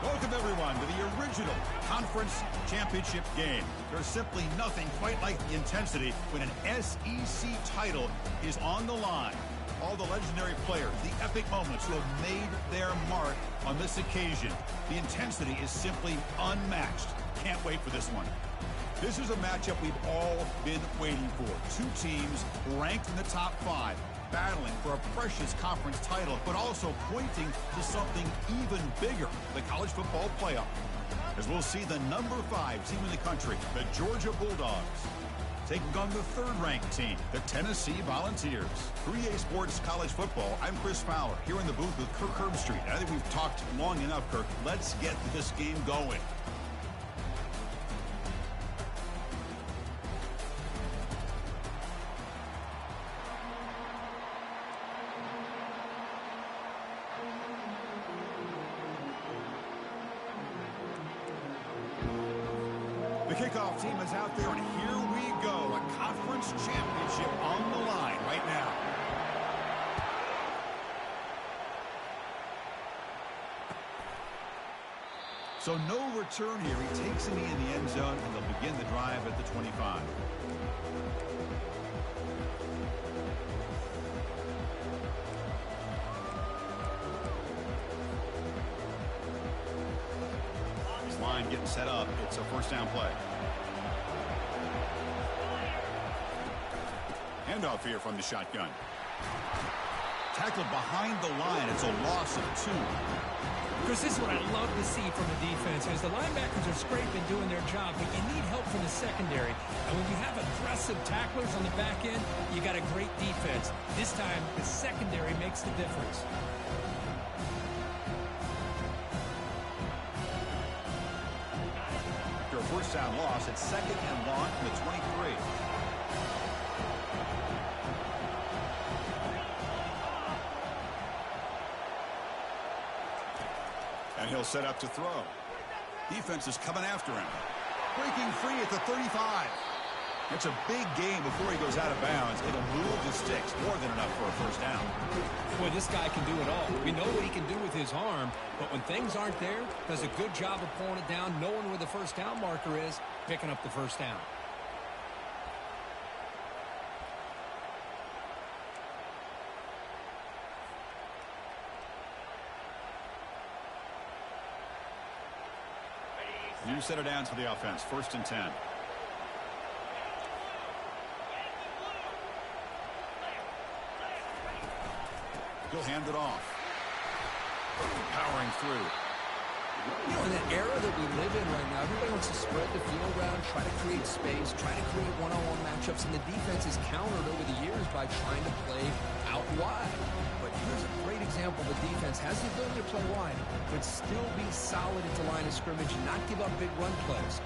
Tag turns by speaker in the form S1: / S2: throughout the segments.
S1: Welcome, everyone, to the original conference championship game. There's simply nothing quite like the intensity when an SEC title is on the line. All the legendary players, the epic moments who have made their mark on this occasion. The intensity is simply unmatched. Can't wait for this one. This is a matchup we've all been waiting for. Two teams ranked in the top 5, battling for a precious conference title, but also pointing to something even bigger, the college football playoff. As we'll see the number 5 team in the country, the Georgia Bulldogs, taking on the 3rd-ranked team, the Tennessee Volunteers. For EA Sports College Football, I'm Chris Fowler, here in the booth with Kirk Herbstreit. I think we've talked long enough, Kirk. Let's get this game going. The kickoff team is out there, and here we go. A conference championship on the line right now. So no return here. He takes a knee in the end zone, and they'll begin the drive at the 25. Line getting set up. It's a first down play. Handoff here from the shotgun. Tackled behind the line. It's a loss of 2.
S2: Chris, this is what I love to see from a defense. As the linebackers are scraping, doing their job, but you need help from the secondary. And when you have aggressive tacklers on the back end, you got a great defense. This time, the secondary makes the difference.
S1: First down loss. It's 2nd and long from the 23. And he'll set up to throw. Defense is coming after him. Breaking free at the 35. It's a big game before he goes out of bounds. It'll move the sticks. More than enough for a first down.
S2: Boy, this guy can do it all. We know what he can do with his arm, but when things aren't there, does a good job of pulling it down, knowing where the first down marker is, picking up the first down.
S1: New set of downs for the offense. 1st and 10. He'll hand it off. Powering through.
S3: You know, in the era that we live in right now, everybody wants to spread the field around, try to create space, try to create one-on-one matchups, and the defense is countered over the years by trying to play out wide. But here's a great example. The defense has the ability to play wide, but still be solid at the line of scrimmage and not give up big run plays.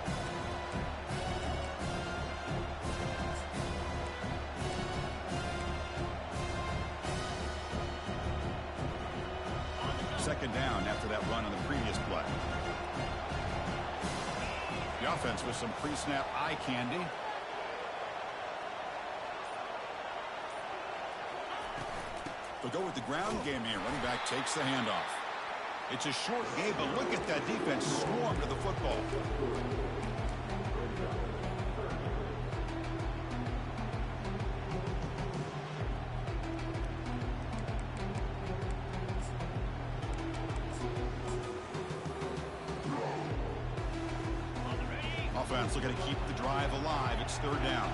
S1: Second down after that run on the previous play. The offense with some pre-snap eye candy. They'll go with the ground game here. Running back takes the handoff. It's a short game, but look at that defense swarm to the football. Offense looking to keep the drive alive. It's 3rd down.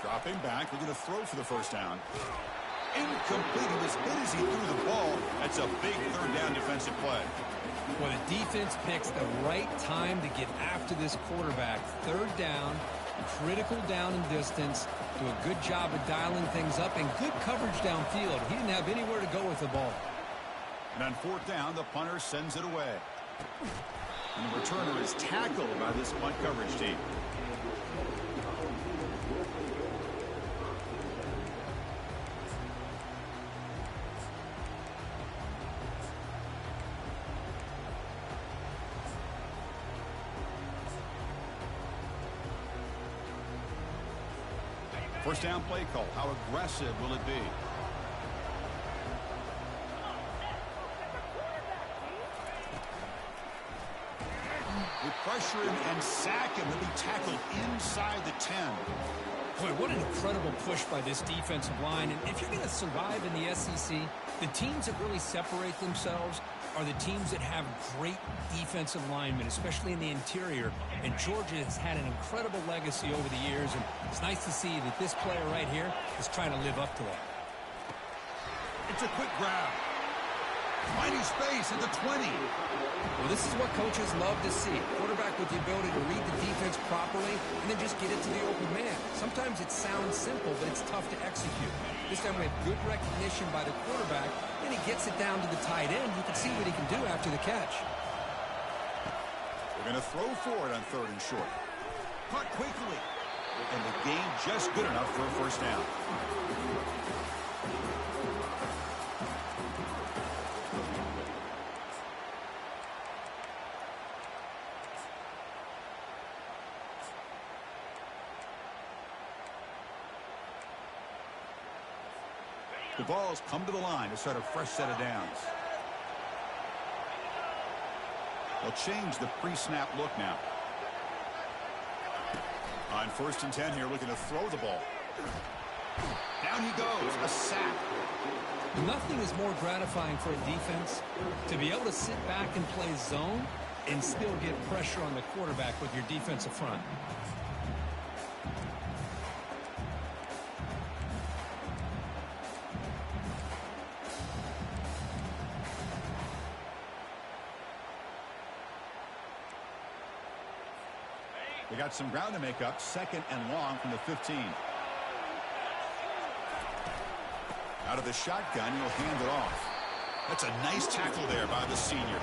S1: Dropping back, looking to throw for the first down. Incomplete. He was hit as he threw the ball. That's a big 3rd down defensive play.
S2: Well, the defense picks the right time to get after this quarterback. 3rd down, critical down and distance. Do a good job of dialing things up and good coverage downfield. He didn't have anywhere to go with the ball.
S1: And on 4th down, the punter sends it away. And the returner is tackled by this punt coverage team. First down play call. How aggressive will it be? They pressure him and sack him. He'll be tackled inside the 10.
S2: Boy, what an incredible push by this defensive line. And if you're going to survive in the SEC, the teams that really separate themselves are the teams that have great defensive linemen, especially in the interior. And Georgia has had an incredible legacy over the years, and it's nice to see that this player right here is trying to live up to that.
S1: It's a quick grab. Finding space at the 20.
S3: Well, this is what coaches love to see. Quarterback with the ability to read the defense properly and then just get it to the open man. Sometimes it sounds simple, but it's tough to execute. This time we have good recognition by the quarterback, and he gets it down to the tight end. You can see what he can do after the catch.
S1: They're going to throw for it on 3rd and short. Caught quickly. And the gain just good enough for a first down. The ball's come to the line to start a fresh set of downs. They'll change the pre-snap look now. On 1st and 10 here, looking to throw the ball. Down he goes, a sack.
S2: Nothing is more gratifying for a defense to be able to sit back and play zone and still get pressure on the quarterback with your defensive front.
S1: They got some ground to make up. 2nd and long from the 15. Out of the shotgun, he'll hand it off. That's a nice tackle there by the senior.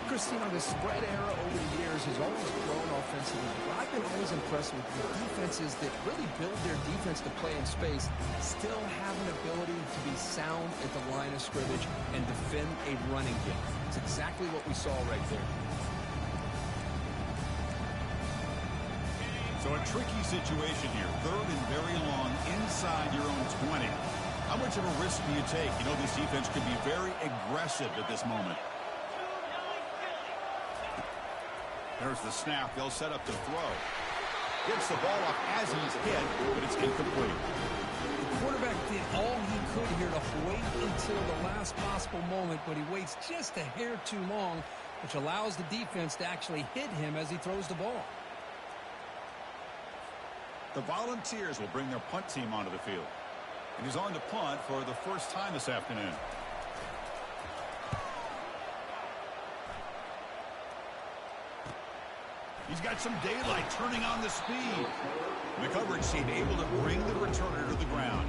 S3: Christine, the spread era over the years has always grown offensively, but I've been always impressed with the defenses that really build their defense to play in space, still have an ability to be sound at the line of scrimmage and defend a running game. It's exactly what we saw right there.
S1: So a tricky situation here. 3rd and very long inside your own 20. How much of a risk do you take? You know this defense could be very aggressive at this moment. There's the snap. They'll set up to throw. Gets the ball off as he's hit, but it's incomplete.
S2: The quarterback did all he could here to wait until the last possible moment, but he waits just a hair too long, which allows the defense to actually hit him as he throws the ball.
S1: The Volunteers will bring their punt team onto the field. And he's on to punt for the first time this afternoon. He's got some daylight turning on the speed. The coverage team able to bring the returner to the ground.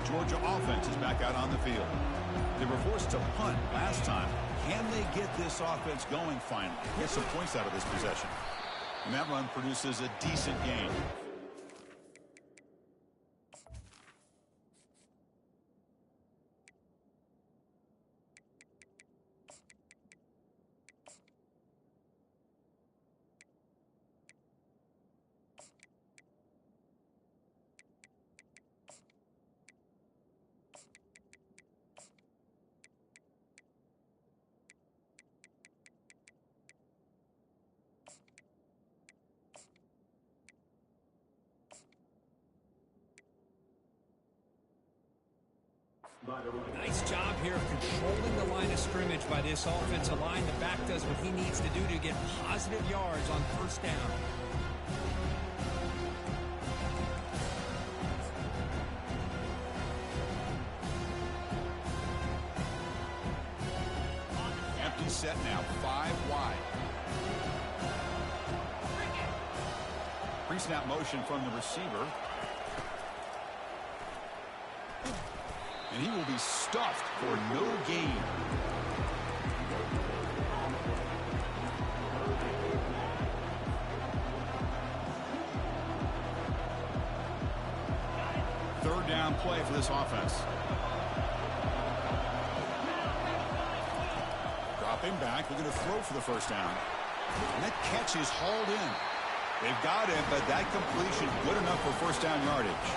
S1: Georgia offense is back out on the field. They were forced to punt last time. Can they get this offense going finally? Get some points out of this possession. And that run produces a decent gain.
S2: Nice job here of controlling the line of scrimmage by this offensive line. The back does what he needs to do to get positive yards on 1st down.
S1: Empty set now, 5 wide. Pre-snap motion from the receiver. And he will be stuffed for no gain. third down play for this offense. Dropping back, looking to throw for the first down. And that catch is hauled in. They've got him, but that completion good enough for first down yardage.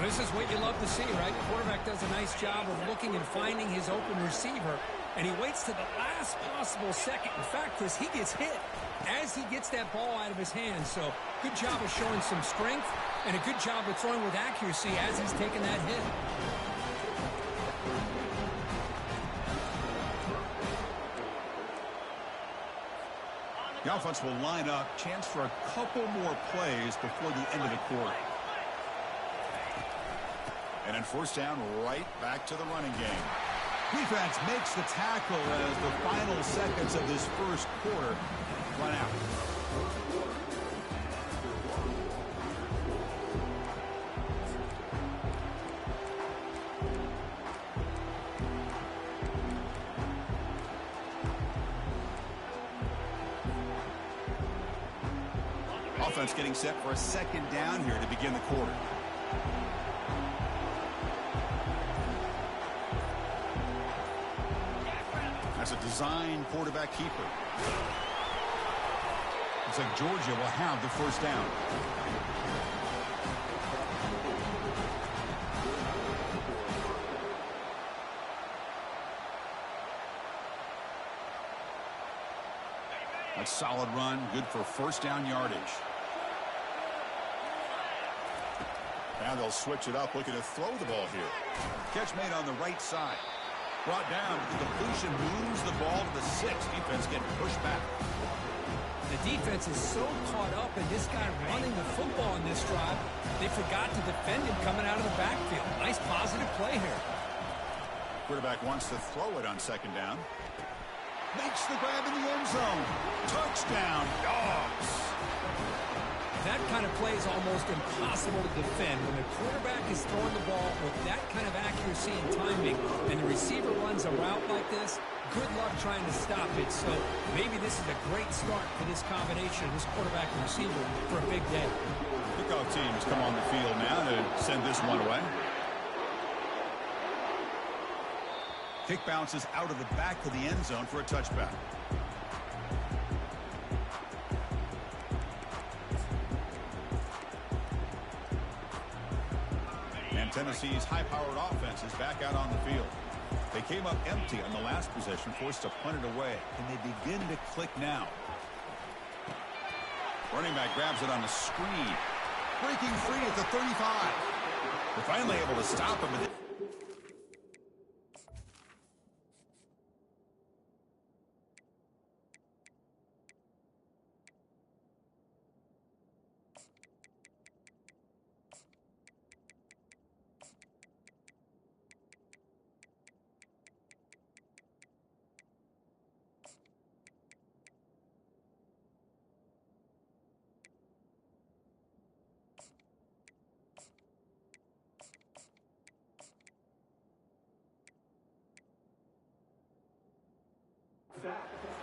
S2: This is what you love to see, right? The quarterback does a nice job of looking and finding his open receiver, and he waits to the last possible second. In fact, Chris, he gets hit as he gets that ball out of his hands. So good job of showing some strength and a good job of throwing with accuracy as he's taking that hit.
S1: The offense will line up. Chance for a couple more plays before the end of the quarter. And then first down, right back to the running game. Defense makes the tackle as the final seconds of this first quarter run out. Offense getting set for a second down here to begin the quarter. That's a design quarterback keeper. Looks like Georgia will have the first down. A solid run, good for first down yardage. Now they'll switch it up, looking to throw the ball here. Catch made on the right side. Brought down. The completion moves the ball to the 6. Defense getting pushed back.
S2: The defense is so caught up in this guy running the football in this drive, they forgot to defend him coming out of the backfield. Nice positive play here.
S1: Quarterback wants to throw it on second down. Makes the grab in the end zone. Touchdown, Dogs.
S2: That kind of play is almost impossible to defend. When the quarterback is throwing the ball with that kind of accuracy and timing, and the receiver runs a route like this, good luck trying to stop it. So maybe this is a great start for this combination, this quarterback and receiver, for a big day.
S1: Kickoff team has come on the field now to send this one away. Kick bounces out of the back of the end zone for a touchback. And Tennessee's high-powered offense is back out on the field. They came up empty on the last possession, forced to punt it away, and they begin to click now. Running back grabs it on the screen. Breaking free at the 35. They're finally able to stop him.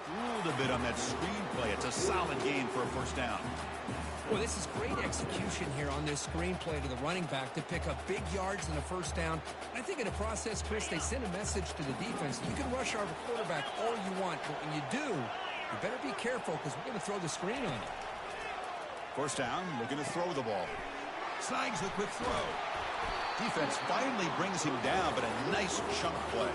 S1: Ruled a bit on that screenplay. It's a solid gain for a first down.
S2: Well, this is great execution here on this screenplay to the running back to pick up big yards and a first down. I think in the process, Chris, they send a message to the defense. You can rush our quarterback all you want, but when you do, you better be careful because we're going to throw the screen on you.
S1: First down, looking to throw the ball. Snags the quick throw. Defense finally brings him down, but a nice chunk play.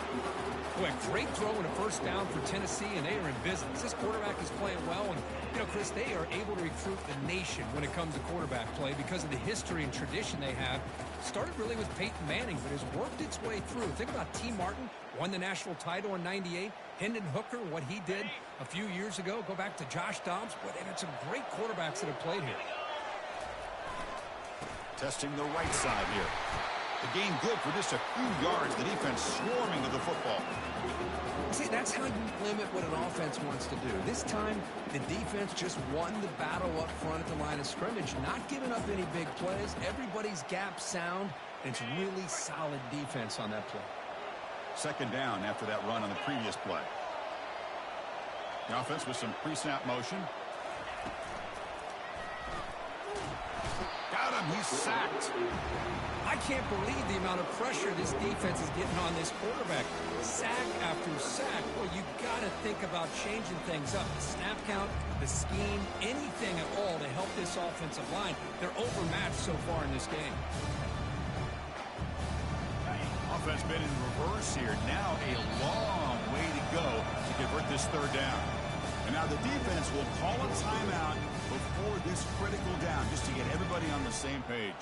S2: Boy, a great throw and a first down for Tennessee, and they are in business. This quarterback is playing well, and, you know, Chris, they are able to recruit the nation when it comes to quarterback play because of the history and tradition they have. Started really with Peyton Manning, but has worked its way through. Think about T. Martin, won the national title in '98. Hendon Hooker, what he did a few years ago. Go back to Josh Dobbs. Boy, they've had some great quarterbacks that have played here.
S1: Testing the right side here. The game good for just a few yards. The defense swarming with the football.
S3: See, that's how you limit what an offense wants to do. This time, the defense just won the battle up front at the line of scrimmage, not giving up any big plays. Everybody's gap sound, and it's really solid defense on that play.
S1: Second down after that run on the previous play. The offense with some pre-snap motion. Got him. He's sacked.
S2: I can't believe the amount of pressure this defense is getting on this quarterback. Sack after sack. Well, you got to think about changing things up. The snap count, the scheme, anything at all to help this offensive line. They're overmatched so far in this game.
S1: Offense been in reverse here. Now a long way to go to convert this third down. And now the defense will call a timeout before this critical down, just to get everybody on the same page.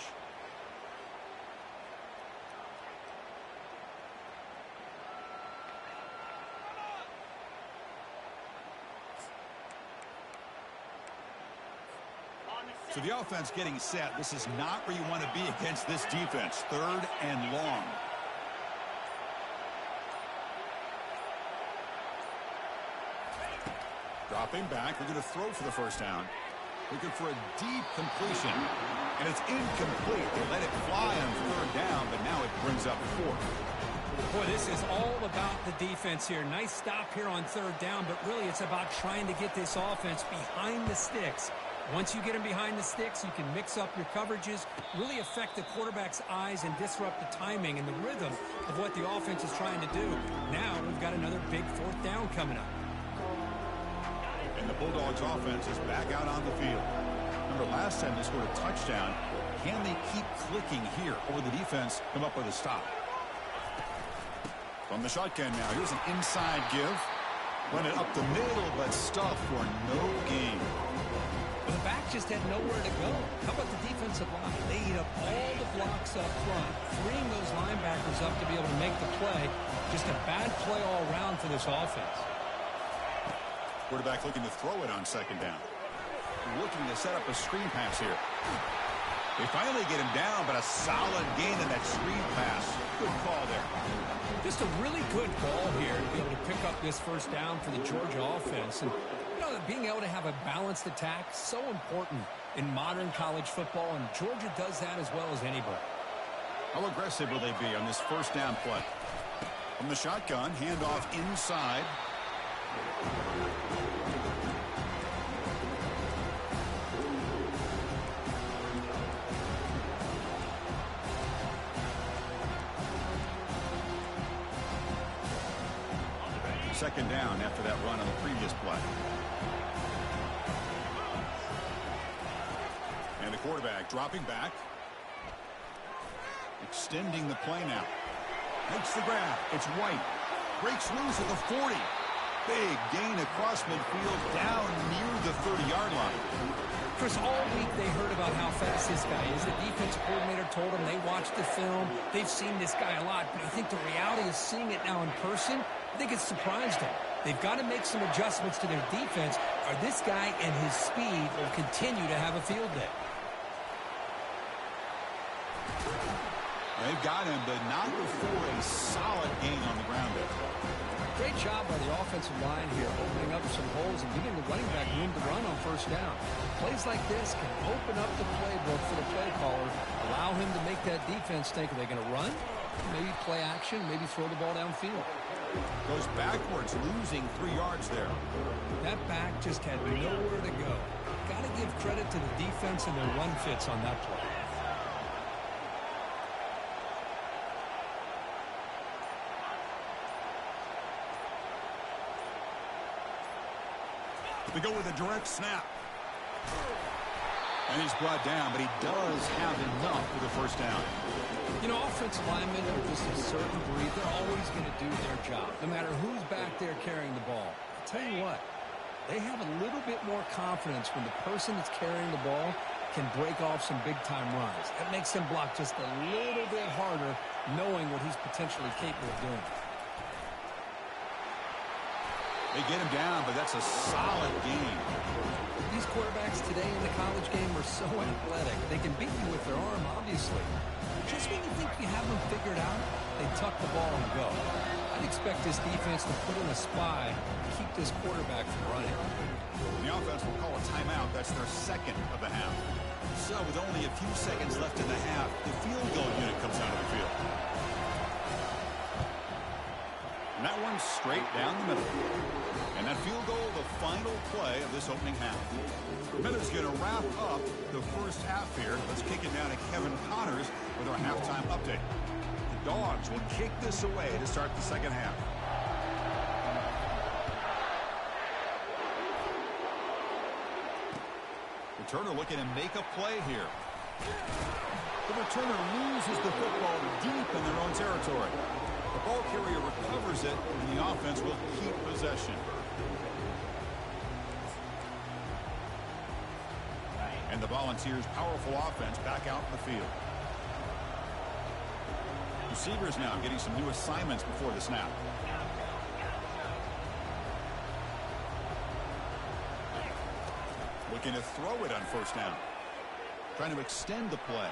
S1: So the offense getting set. This is not where you want to be against this defense. Third and long. Dropping back. We're going to throw for the first down. Looking for a deep completion. And it's incomplete. They let it fly on third down, but now it brings up fourth.
S2: Boy, this is all about the defense here. Nice stop here on third down, but really it's about trying to get this offense behind the sticks. Once you get them behind the sticks, you can mix up your coverages, really affect the quarterback's eyes and disrupt the timing and the rhythm of what the offense is trying to do. Now we've got another big fourth down coming up.
S1: And the Bulldogs offense is back out on the field. Remember, last time they scored a touchdown. Can they keep clicking here, or the defense come up with a stop? From the shotgun now, here's an inside give. Run it up the middle, but stuffed for no gain.
S2: Well, the back just had nowhere to go. How about the defensive line? They eat up all the blocks up front, freeing those linebackers up to be able to make the play. Just a bad play all around for this offense.
S1: Quarterback looking to throw it on second down. Looking to set up a screen pass here. They finally get him down, but a solid gain in that screen pass. Good call there.
S2: Just a really good ball here to be able to pick up this first down for the Georgia offense. And, you know, being able to have a balanced attack, so important in modern college football, and Georgia does that as well as anybody.
S1: How aggressive will they be on this first down play? From the shotgun, handoff inside. Second down after that run on the previous play. And the quarterback dropping back. Extending the play now. Makes the grab. It's White. Breaks loose at the 40. Big gain across midfield down near the 30-yard line.
S2: Chris, all week they heard about how fast this guy is. The defense coordinator told them they watched the film. They've seen this guy a lot, but I think the reality is seeing it now in person, I think it's surprised them. They've got to make some adjustments to their defense, or this guy and his speed will continue to have a field day.
S1: They've got him, but not before a solid gain on the ground there.
S2: Great job by the offensive line here, opening up some holes and giving the running back room to run on first down. Plays like this can open up the playbook for the play caller, allow him to make that defense think, are they going to run? Maybe play action, maybe throw the ball downfield.
S1: Goes backwards, losing 3 yards there.
S2: That back just had nowhere to go. Got to give credit to the defense and their run fits on that play.
S1: They go with a direct snap. And he's brought down, but he does have enough for the first down.
S2: You know, offensive linemen are just a certain breed. They're always going to do their job, no matter who's back there carrying the ball. I'll tell you what, they have a little bit more confidence when the person that's carrying the ball can break off some big-time runs. That makes them block just a little bit harder, knowing what he's potentially capable of doing.
S1: They get him down, but that's a solid gain.
S2: These quarterbacks today in the college game are so athletic. They can beat you with their arm, obviously. Just when you think you have them figured out, they tuck the ball and go. I'd expect this defense to put in a spy to keep this quarterback from running.
S1: The offense will call a timeout. That's their second of the half. So with only a few seconds left in the half, the field goal unit comes out of the field. And that one's straight down the middle. And that field goal, the final play of this opening half. Miller's going to wrap up the first half here. Let's kick it down to Kevin Connors with our halftime update. The Dogs will kick this away to start the second half. Returner looking to make a play here. The returner loses the football deep in their own territory. The ball carrier recovers it, and the offense will keep possession. And the Volunteers' powerful offense back out in the field. Receivers now getting some new assignments before the snap. Looking to throw it on first down. Trying to extend the play.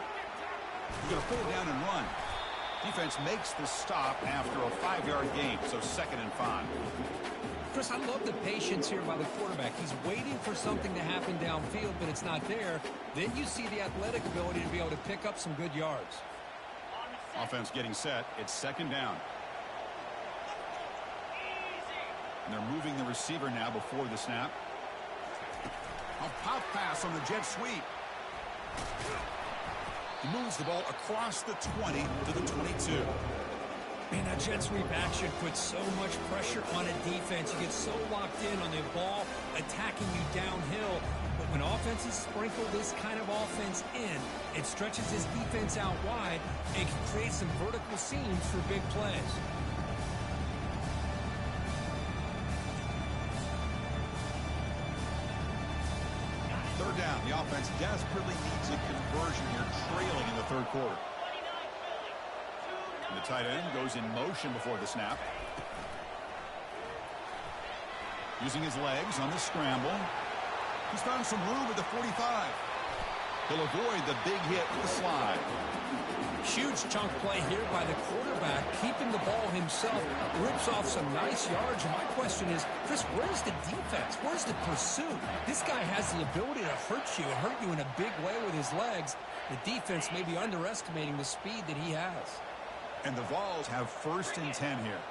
S1: He's going to pull it down and run. Defense makes the stop after a 5-yard gain, so 2nd and 5.
S2: Chris, I love the patience here by the quarterback. He's waiting for something to happen downfield, but it's not there. Then you see the athletic ability to be able to pick up some good yards.
S1: Offense getting set. It's 2nd down. And they're moving the receiver now before the snap. A pop pass on the jet sweep. He moves the ball across the 20 to the 22.
S2: Man, that jet sweep action puts so much pressure on a defense. You get so locked in on the ball attacking you downhill. But when offenses sprinkle this kind of offense in, it stretches this defense out wide and can create some vertical seams for big plays.
S1: Third down. The offense desperately needs a conversion here, trailing in the third quarter. And the tight end goes in motion before the snap. Using his legs on the scramble. He's found some room at the 45. He'll avoid the big hit with the slide.
S2: Huge chunk play here by the quarterback, keeping the ball himself, rips off some nice yards. And my question is, Chris, where's the defense? Where's the pursuit? This guy has the ability to hurt you and hurt you in a big way with his legs. The defense may be underestimating the speed that he has.
S1: And the Vols have 1st and 10 here.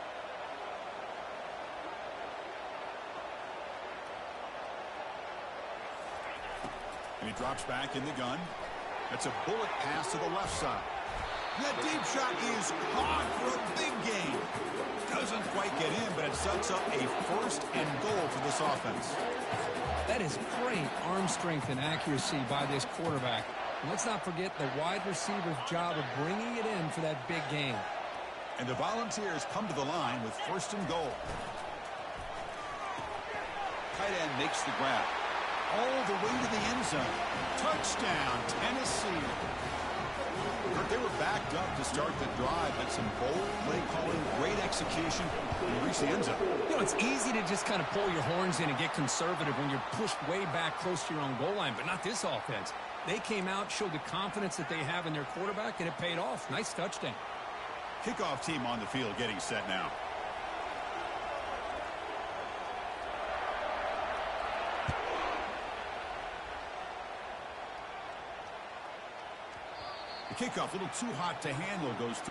S1: And he drops back in the gun. That's a bullet pass to the left side. That deep shot is caught for a big gain. Doesn't quite get in, but it sets up a 1st and goal for this offense.
S2: That is great arm strength and accuracy by this quarterback. And let's not forget the wide receiver's job of bringing it in for that big gain.
S1: And the Volunteers come to the line with 1st and goal. Tight end makes the grab. All the way to the end zone. Touchdown, Tennessee. They were backed up to start the drive, but some bold play calling, great execution, and reach the end zone.
S2: You know, it's easy to just kind of pull your horns in and get conservative when you're pushed way back close to your own goal line, but not this offense. They came out, showed the confidence that they have in their quarterback, and it paid off. Nice touchdown.
S1: Kickoff team on the field getting set now. The kickoff, a little too hot to handle, goes to...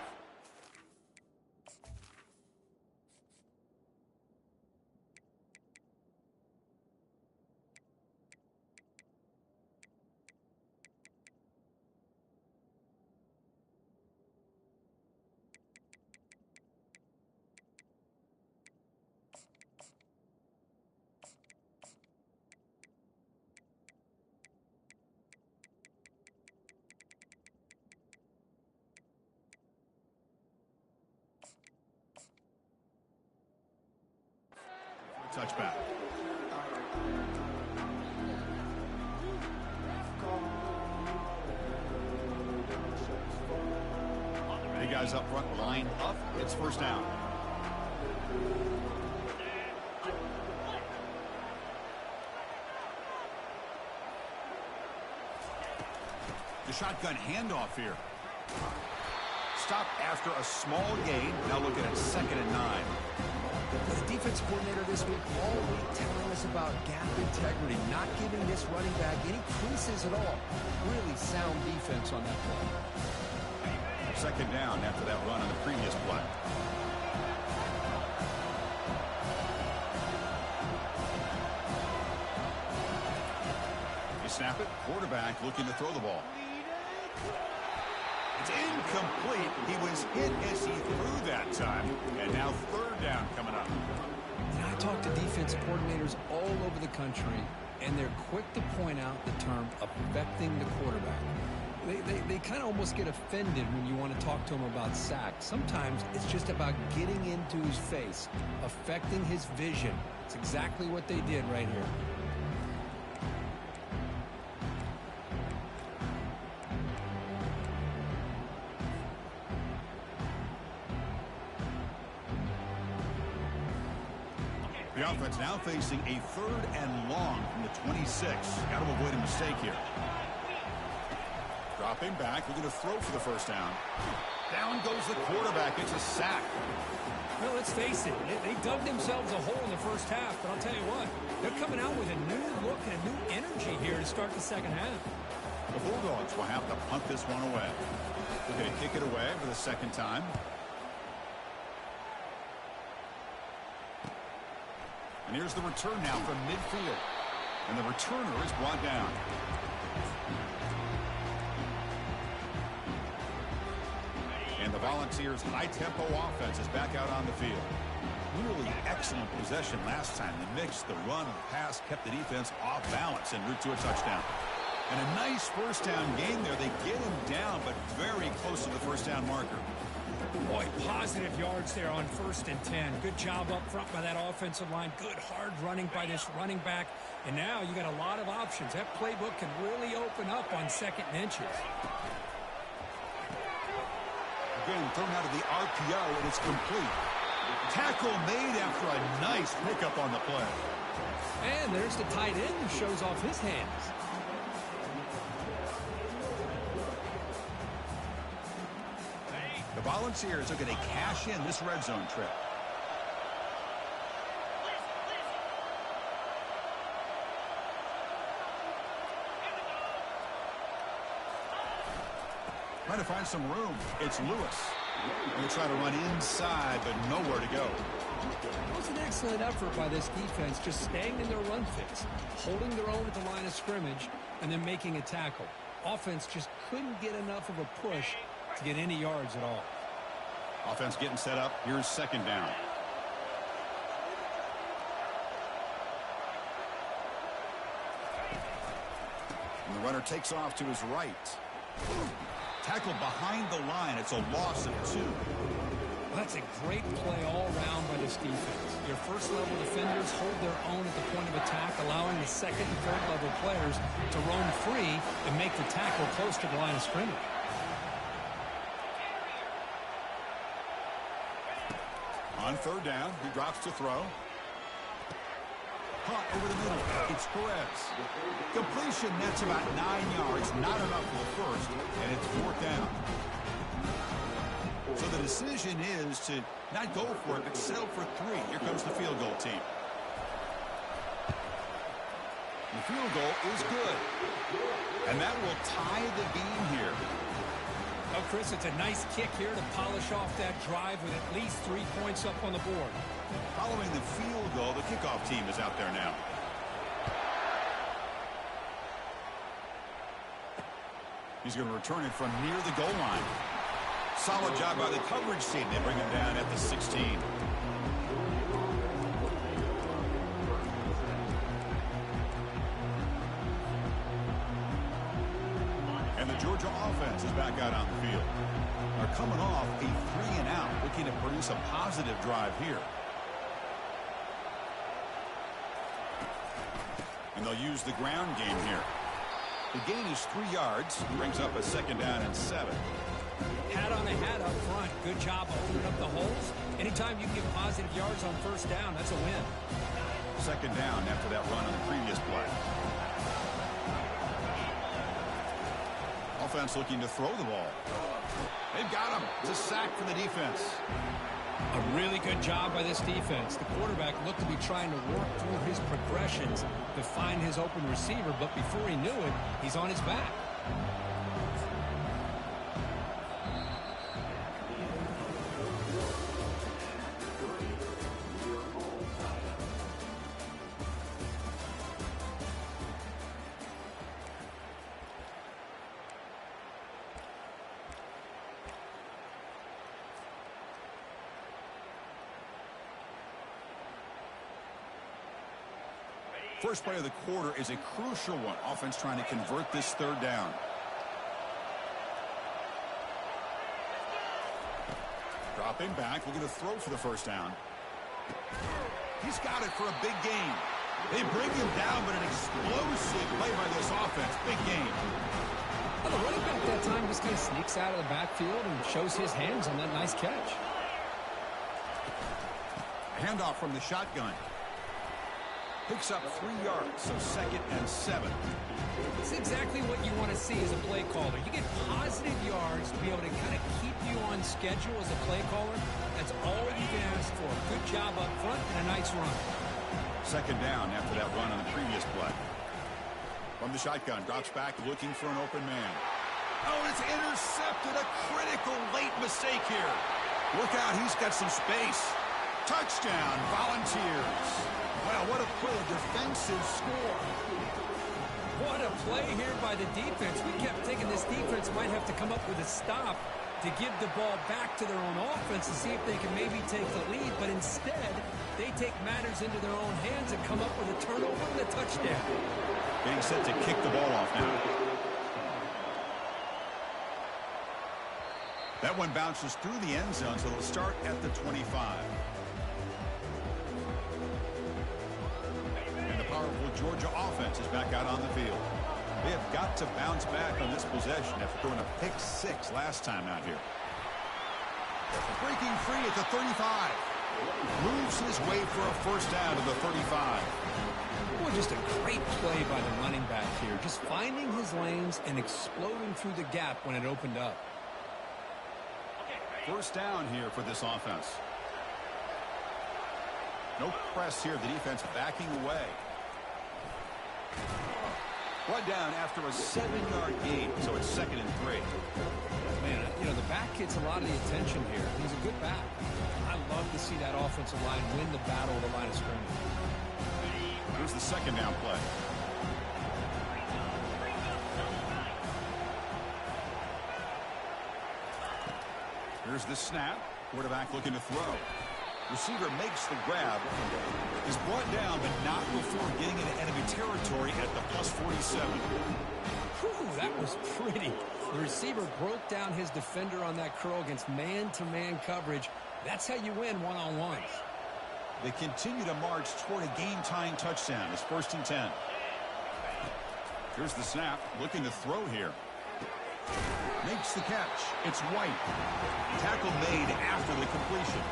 S1: touchback. The guys up front lined up. It's 1st down. The shotgun handoff here. Stop after a small gain. Now looking at 2nd and 9.
S3: The defense coordinator this week all week telling us about gap integrity, not giving this running back any creases at all. Really sound defense on that play.
S1: 2nd down after that run on the previous play. You snap it, quarterback looking to throw the ball. It's incomplete. He was hit as he threw that time. And now third down coming up.
S3: You know, I talk to defensive coordinators all over the country, and they're quick to point out the term affecting the quarterback. They kind of almost get offended when you want to talk to them about sacks. Sometimes it's just about getting into his face, affecting his vision. It's exactly what they did right here.
S1: The offense now facing a 3rd and long from the 26. Got to avoid a mistake here. Dropping back, looking to throw for the first down. Down goes the quarterback. It's a sack.
S2: Well, let's face it, they dug themselves a hole in the first half, but I'll tell you what, they're coming out with a new look and a new energy here to start the second half.
S1: The Bulldogs will have to punt this one away. They're going to kick it away for the second time. And here's the return now from midfield. And the returner is brought down. And the Volunteers' high-tempo offense is back out on the field. Really excellent possession last time. The mix, the run, the pass kept the defense off balance en route to a touchdown. And a nice first down game there. They get him down, but very close to the first down marker.
S2: Boy, positive yards there on 1st and 10. Good job up front by that offensive line. Good hard running by this running back. And now you got a lot of options. That playbook can really open up on 2nd and inches.
S1: Again, thrown out of the RPO, and it's complete. Tackle made after a nice pickup on the play.
S2: And there's the tight end who shows off his hands.
S1: The Volunteers are going to cash in this red zone trip. Trying to find some room. It's Lewis. They try to run inside, but nowhere to go.
S2: It was an excellent effort by this defense, just staying in their run fix, holding their own at the line of scrimmage, and then making a tackle. Offense just couldn't get enough of a push to get any yards at all.
S1: Offense getting set up. Here's second down. And the runner takes off to his right. Tackled behind the line. It's a loss of 2.
S2: Well, that's a great play all around by this defense. Your first-level defenders hold their own at the point of attack, allowing the second and third-level players to roam free and make the tackle close to the line of scrimmage.
S1: On third down, he drops to throw. Caught over the middle. It's Perez. Completion nets about 9 yards. Not enough for the first, and it's 4th down. So the decision is to not go for it, but settle for 3. Here comes the field goal team. The field goal is good. And that will tie the game here.
S2: Oh, Chris, it's a nice kick here to polish off that drive with at least 3 points up on the board.
S1: Following the field goal, the kickoff team is out there now. He's going to return it from near the goal line. Solid job by the coverage team. They bring him down at the 16. And the Georgia offense is back out on the field. They're coming off a 3-and-out, looking to produce a positive drive here. And they'll use the ground game here. The gain is 3 yards. Brings up a 2nd down and 7.
S2: Hat on a hat up front. Good job opening up the holes. Anytime you can get positive yards on 1st down, that's a win.
S1: 2nd down after that run on the previous play. Offense looking to throw the ball. They've got him. It's a sack for the defense.
S2: A really good job by this defense. The quarterback looked to be trying to work through his progressions to find his open receiver, but before he knew it, he's on his back.
S1: First play of the quarter is a crucial one. Offense trying to convert this third down. Dropping back, looking to throw for the first down. He's got it for a big gain. They bring him down, but an explosive play by this offense. Big gain.
S3: Well, the running back that time just kind of sneaks out of the backfield and shows his hands on that nice catch.
S1: Handoff from the shotgun. Picks up 3 yards, so 2nd and 7.
S2: It's exactly what you want to see as a play caller. You get positive yards to be able to kind of keep you on schedule as a play caller. That's all you can ask for. Good job up front and a nice run.
S1: 2nd down after that run on the previous play. From the shotgun, drops back looking for an open man. Oh, it's intercepted. A critical late mistake here. Look out, he's got some space. Touchdown, Volunteers. Well, what a play, a defensive score.
S2: What a play here by the defense. We kept thinking this defense might have to come up with a stop to give the ball back to their own offense to see if they can maybe take the lead. But instead, they take matters into their own hands and come up with a turnover and a touchdown.
S1: Being set to kick the ball off now. That one bounces through the end zone, so it'll start at the 25. And the powerful Georgia offense is back out on the field. They have got to bounce back on this possession after throwing a pick 6 last time out here. Breaking free at the 35. Moves his way for a first down to the 35.
S2: Boy, just a great play by the running back here. Just finding his lanes and exploding through the gap when it opened up.
S1: First down here for this offense. No press here. The defense backing away. One down after a 7-yard gain, so it's 2nd and 3.
S2: Man, you know, the back gets a lot of the attention here. He's a good back. I love to see that offensive line win the battle of the line of scrimmage.
S1: Here's the 2nd down play. Here's the snap. Quarterback looking to throw. Receiver makes the grab. Is brought down, but not before getting into enemy territory at the +47.
S2: Whew, that was pretty. The receiver broke down his defender on that curl against man-to-man coverage. That's how you win one-on-ones.
S1: They continue to march toward a game-tying touchdown. It's 1st and 10. Here's the snap. Looking to throw here. Makes the catch. It's White. Tackle made after the completion.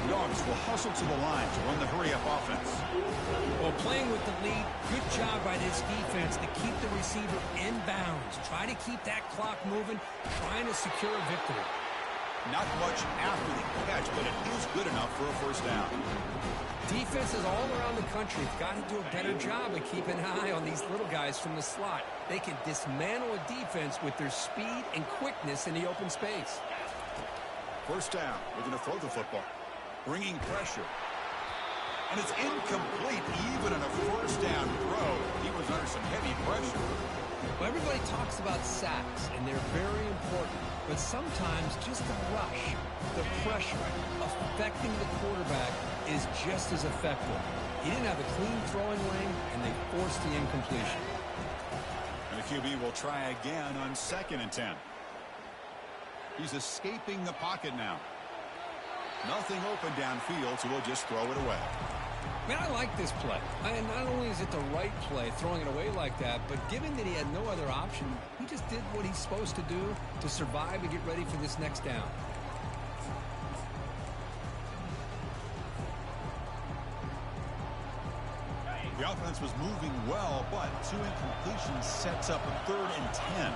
S1: Dogs will hustle to the line to run the hurry-up offense.
S2: Well, playing with the lead, good job by this defense to keep the receiver in bounds. Try to keep that clock moving, trying to secure a victory.
S1: Not much after the catch, but it is good enough for a first down.
S2: Defenses all around the country have got to do a better job of keeping an eye on these little guys from the slot. They can dismantle a defense with their speed and quickness in the open space.
S1: First down. We're going to throw the football. Bringing pressure. And it's incomplete even on a first down throw. He was under some heavy pressure.
S2: Well, everybody talks about sacks, and they're very important. But sometimes just the rush, the pressure, affecting the quarterback is just as effective. He didn't have a clean throwing lane, and they forced the incompletion.
S1: And the QB will try again on 2nd and 10. He's escaping the pocket now. Nothing open downfield, so we'll just throw it away.
S2: Man, I like this play. And not only is it the right play, throwing it away like that, but given that he had no other option, he just did what he's supposed to do to survive and get ready for this next down.
S1: The offense was moving well, but 2 incompletions sets up a 3rd and 10.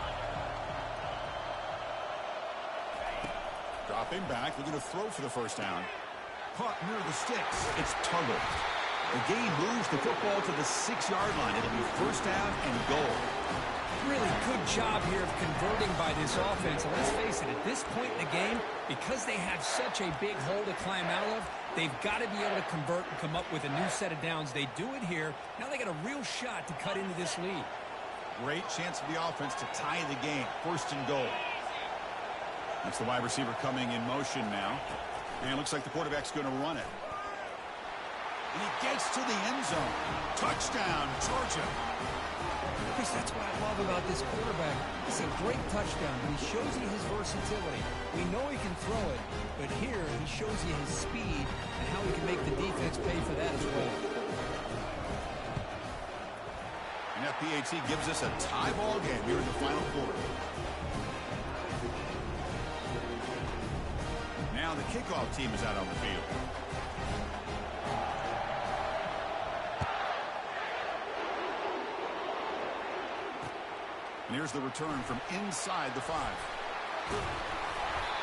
S1: Dropping back, looking to throw for the first down. Caught near the sticks. It's Tuggle. The game moves the football to the 6-yard line. It'll be first down and goal.
S2: Really good job here of converting by this offense. And let's face it, at this point in the game, because they have such a big hole to climb out of, they've got to be able to convert and come up with a new set of downs. They do it here. Now they got a real shot to cut into this lead.
S1: Great chance for the offense to tie the game. First and goal. That's the wide receiver coming in motion now. And it looks like the quarterback's going to run it. And he gets to the end zone. Touchdown, Georgia.
S2: Chris, that's what I love about this quarterback. It's a great touchdown, but he shows you his versatility. We know he can throw it, but here he shows you his speed and how he can make the defense pay for that as well.
S1: And FPHC gives us a tie ball game here in the final quarter. Now the kickoff team is out on the field. And here's the return from inside the 5.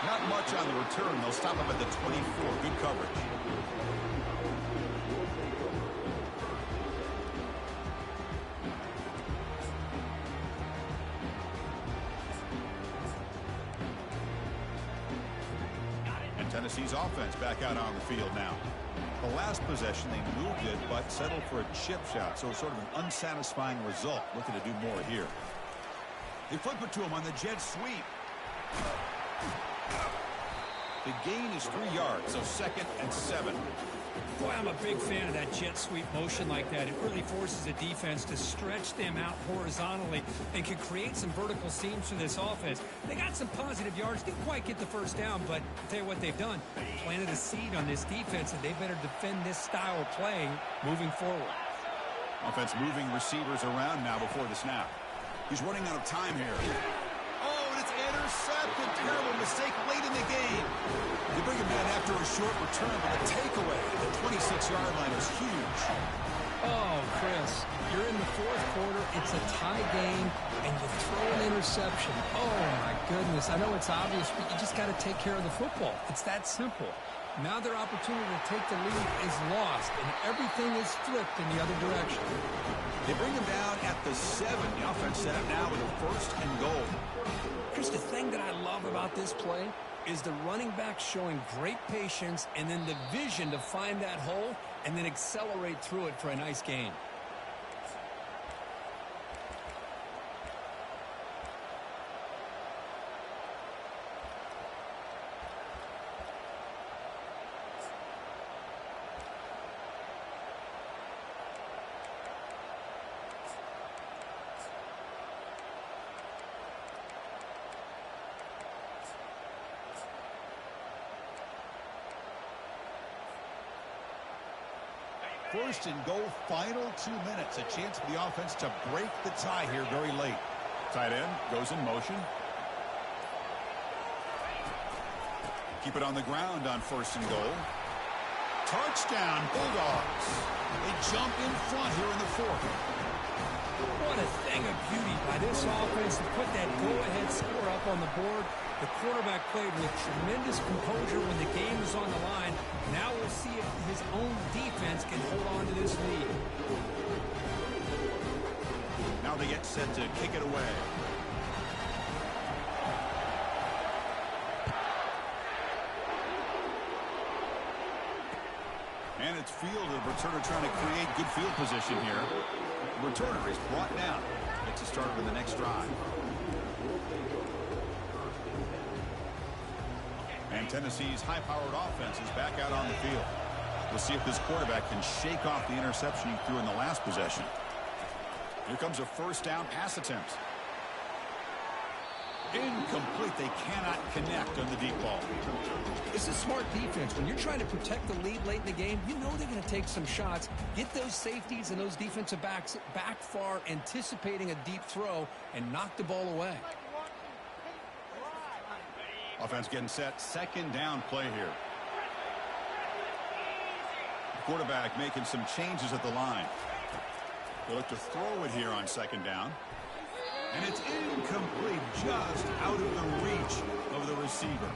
S1: Not much on the return. They'll stop him at the 24. Good coverage. And Tennessee's offense back out on the field now. The last possession, they moved it, but settled for a chip shot. So sort of an unsatisfying result. Looking to do more here. They flip it to him on the jet sweep. The gain is 3 yards, so 2nd and 7.
S2: Boy, I'm a big fan of that jet sweep motion like that. It really forces the defense to stretch them out horizontally and can create some vertical seams for this offense. They got some positive yards. Didn't quite get the first down, but I'll tell you what they've done. Planted a seed on this defense, and they better defend this style of playing moving forward.
S1: Offense moving receivers around now before the snap. He's running out of time here. Oh, and it's intercepted. Terrible mistake late in the game. They bring him down after a short return, but the takeaway at the 26-yard line is huge.
S2: Oh, Chris, you're in the 4th quarter. It's a tie game, and you throw an interception. Oh, my goodness. I know it's obvious, but you just got to take care of the football. It's that simple. Now their opportunity to take the lead is lost, and everything is flipped in the other direction.
S1: They bring him down at the 7. The offense set up now with a 1st and goal.
S2: Chris, the thing that I love about this play is the running back showing great patience and then the vision to find that hole and then accelerate through it for a nice gain.
S1: First and goal, final 2 minutes. A chance for the offense to break the tie here very late. Tight end goes in motion. Keep it on the ground on 1st and goal. Touchdown, Bulldogs. They jump in front here in the 4th.
S2: What a thing of beauty by this offense to put that go-ahead score up on the board. The quarterback played with tremendous composure when the game was on the line. Now we'll see if his own defense can hold on to this lead.
S1: Now they get set to kick it away. And it's fielded. Returner trying to create good field position here. Returner is brought down. Gets it started with the next drive. And Tennessee's high-powered offense is back out on the field. We'll see if this quarterback can shake off the interception he threw in the last possession. Here comes a 1st down pass attempt. Incomplete. They cannot connect on the deep ball.
S2: It's a smart defense. When you're trying to protect the lead late in the game, you know they're going to take some shots, get those safeties and those defensive backs back far, anticipating a deep throw, and knock the ball away.
S1: Offense getting set. 2nd down play here. Quarterback making some changes at the line. They look to throw it here on 2nd down. And it's incomplete, just out of the reach of the receiver.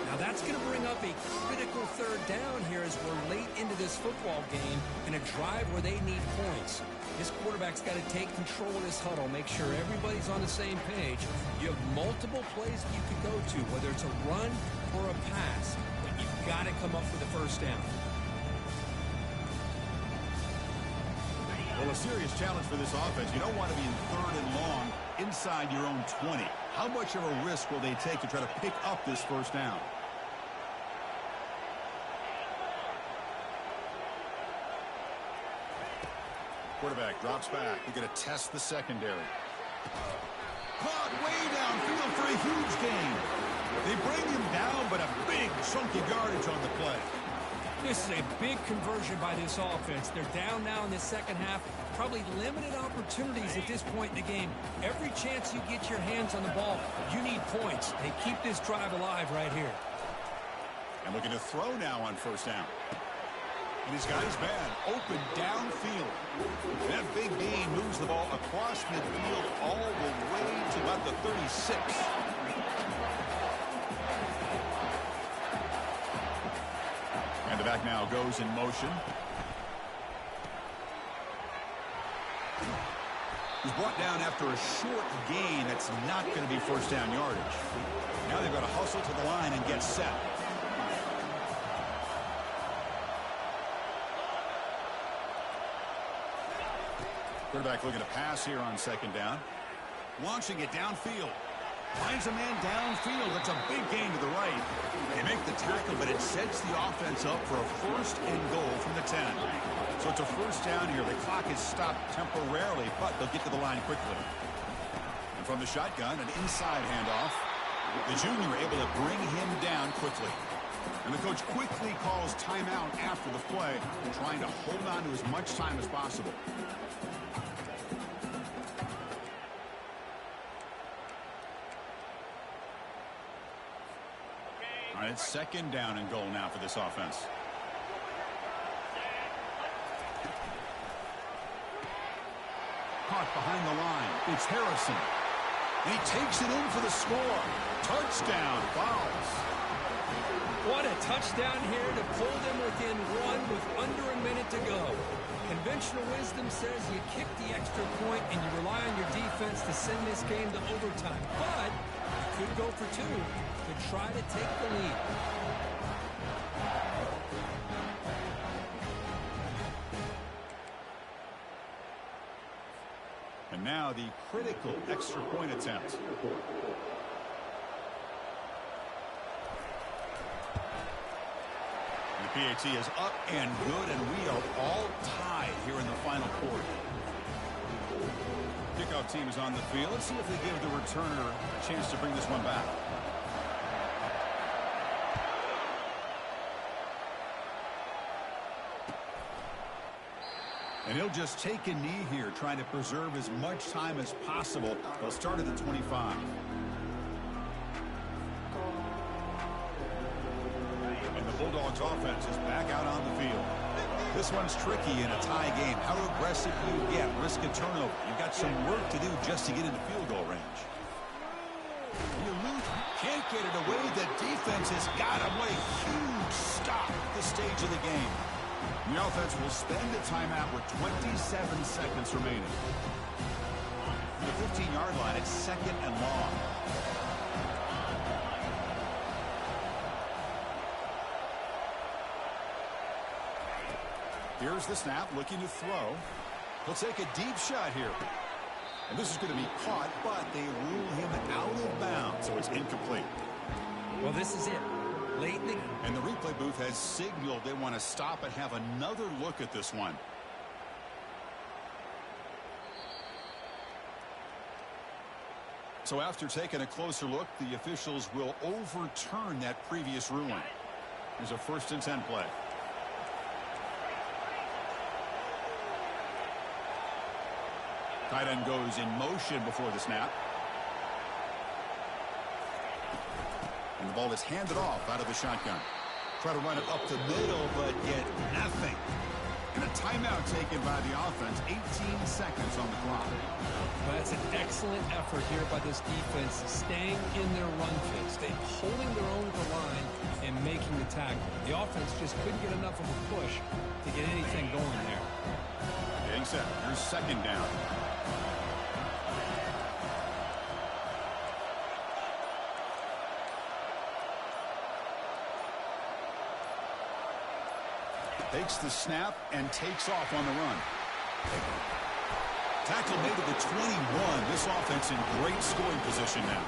S2: Now that's going to bring up a critical 3rd down here as we're late into this football game in a drive where they need points. This quarterback's got to take control of this huddle, make sure everybody's on the same page. You have multiple plays that you could go to, whether it's a run or a pass, but you've got to come up with the 1st down.
S1: Well, a serious challenge for this offense. You don't want to be in 3rd and long inside your own 20. How much of a risk will they take to try to pick up this 1st down? Quarterback drops back. He's going to test the secondary. Caught way downfield for a huge gain. They bring him down, but a big chunky yardage on the play.
S2: This is a big conversion by this offense. They're down now in the second half. Probably limited opportunities at this point in the game. Every chance you get your hands on the ball, you need points. They keep this drive alive right here.
S1: And looking to throw now on first down. And he's got his man open downfield. That big gain moves the ball across midfield all the way to about the 36. And the back now goes in motion. He's brought down after a short gain. That's not going to be first down yardage. Now they've got to hustle to the line and get set. Quarterback looking to pass here on second down. Launching it downfield. Finds a man downfield. That's a big gain to the right. They make the tackle, but it sets the offense up for a first and goal from the 10. So it's a first down here. The clock is stopped temporarily, but they'll get to the line quickly. And from the shotgun, an inside handoff. The junior able to bring him down quickly. And the coach quickly calls timeout after the play, trying to hold on to as much time as possible. All right, it's second down and goal now for this offense. Caught behind the line. It's Harrison. And he takes it in for the score. Touchdown, Fowles.
S2: What a touchdown here to pull them within one with under a minute to go. Conventional wisdom says you kick the extra point and you rely on your defense to send this game to overtime. But you could go for two to try to take the lead.
S1: And now the critical extra point attempt. The PAT is up and good, and we are all tied here in the final quarter. Kickoff team is on the field. Let's see if they give the returner a chance to bring this one back. And he'll just take a knee here, trying to preserve as much time as possible. They'll start at the 25. And the Bulldogs offense is back out on the field. This one's tricky in a tie game. How aggressive do you get? Risk a turnover. You've got some work to do just to get into field goal range. You lose, can't get it away. The defense has got him. What a huge stop at this stage of the game. The offense will spend a timeout with 27 seconds remaining. The 15-yard line, it's second and long. Here's the snap, looking to throw. He'll take a deep shot here. And this is going to be caught, but they rule him out of bounds, so it's incomplete.
S2: Well, this is it. Late in the game.
S1: And the replay booth has signaled they want to stop and have another look at this one. So after taking a closer look, the officials will overturn that previous ruling. There's a 1st and 10 play. Tight end goes in motion before the snap. And the ball is handed off out of the shotgun. Try to run it up the middle, but get nothing. And a timeout taken by the offense. 18 seconds on the clock.
S2: Well, that's an excellent effort here by this defense, staying in their run fits. They're holding their own at the line and making the tackle. The offense just couldn't get enough of a push to get anything going there.
S1: Getting set. Here's second down. Takes the snap and takes off on the run. Tackle made to the 21. This offense in great scoring position now.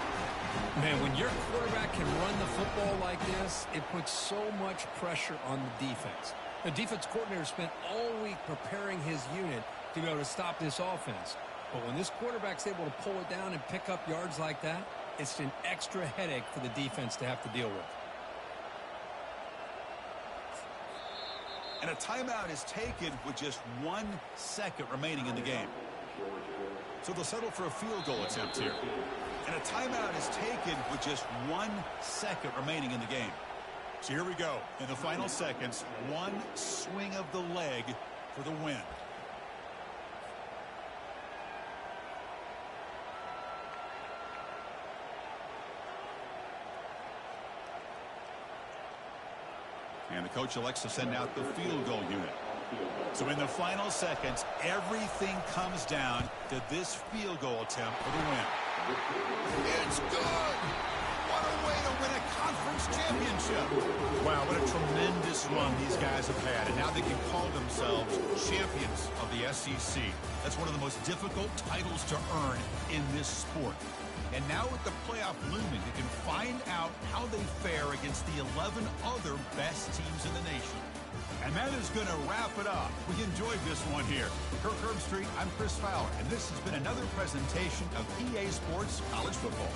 S2: Man, when your quarterback can run the football like this, it puts so much pressure on the defense. The defense coordinator spent all week preparing his unit to be able to stop this offense. But when this quarterback's able to pull it down and pick up yards like that, it's an extra headache for the defense to have to deal with.
S1: And a timeout is taken with just 1 second remaining in the game. So they'll settle for a field goal attempt here. And a timeout is taken with just 1 second remaining in the game. So here we go. In the final seconds, one swing of the leg for the win. And the coach elects to send out the field goal unit. So in the final seconds, everything comes down to this field goal attempt for the win. It's good! What a way to win a conference championship! Wow, what a tremendous run these guys have had. And now they can call themselves champions of the SEC. That's one of the most difficult titles to earn in this sport. And now with the playoff looming, they can find out how they fare against the 11 other best teams in the nation. And that is going to wrap it up. We enjoyed this one here. Kirk Herbstreit, I'm Chris Fowler, and this has been another presentation of EA Sports College Football.